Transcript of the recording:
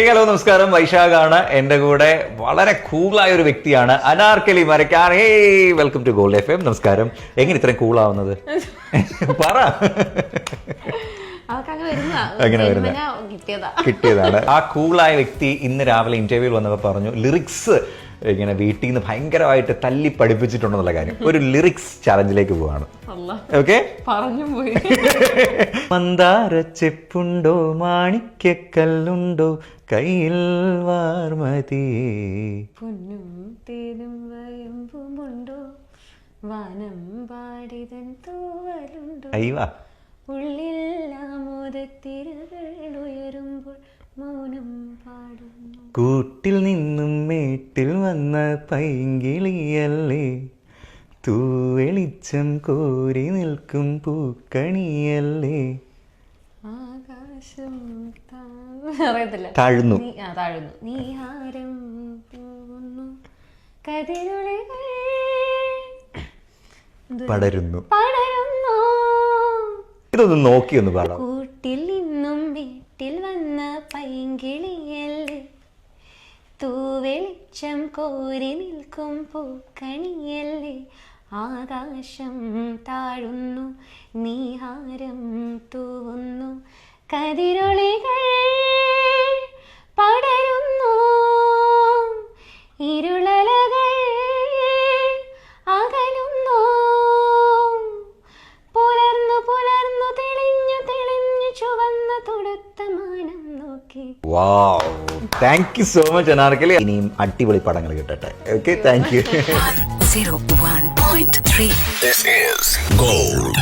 Hello നമസ്കാരം, വൈശാഖാണ് എൻ്റെ കൂടെ. വളരെ കൂളായ ഒരു വ്യക്തിയാണ് Anarkali Marakkar. Welcome to Gold FM. നമസ്കാരം. എങ്ങനെ ഇത്രയും കൂളാവുന്നത്? പറ. അങ്ങനെ കിട്ടിയതാണ്. ആ കൂളായ വ്യക്തി ഇന്ന് രാവിലെ ഇന്റർവ്യൂവിൽ വന്നപ്പോൾ പറഞ്ഞു, ലിറിക്സ് ഇങ്ങനെ വീട്ടിൽ നിന്ന് ഭയങ്കരമായിട്ട് തല്ലി പഠിപ്പിച്ചിട്ടുണ്ടെന്നുള്ള കാര്യം. ഒരു ലിറിക്സ് ചാലഞ്ചിലേക്ക് പോവാണ്. ഓക്കെ, പറഞ്ഞു പോയി. മന്ദാര ചെപ്പുണ്ടോ, മാണിക്കല്ലുണ്ടോ, കയ്യിൽ വാർമതി, പൊന്നും തേനും വയമ്പുമുണ്ടോ, വാനം പാടിതൻ തൂവലുണ്ടോ, അയ്യവാ, ഉള്ളിൽ ആമോദത്തിരകൾ ഉയരുമ്പോൾ മൗനം പാടുന്നു. കൂട്ടിൽ നിന്നും മേട്ടിൽ വന്ന പൈങ്കിളിയല്ലേ, തൂവെളിച്ചം കോരി നിൽക്കും പൂക്കണിയല്ലേ, ആകാശം അറിയത്തില്ല, താഴ്ന്നു താഴ്ന്നു, നീഹാരം പോകുന്നു, കതിരുളികൾ പടരുന്നു. പടരുന്നു. ഇതൊന്ന് നോക്കിയൊന്ന് പാടാം. കൂട്ടിൽ നിന്നും വീട്ടിൽ വന്ന പൈങ്കിളിയല്ലേ, തൂവെളിച്ചം കോരി നിൽക്കും പൂക്കണിയല്ലേ, ആകാശം താഴുന്നു, നീഹാരം തൂവുന്നു, കതിരൊളികൾ പടരുന്നു, ഇരുളലകൾ അകലുന്നു, പുലർന്നു പുലർന്നു തെളിഞ്ഞു തെളിഞ്ഞു ചുവന്ന തൊടുത്ത മാനം നോക്കി. Wow, thank you so much Anarkali. ഇനിയും അടിപൊളി പടങ്ങൾ കിട്ടട്ടെ. Okay, thank you. 101.3. This is Gold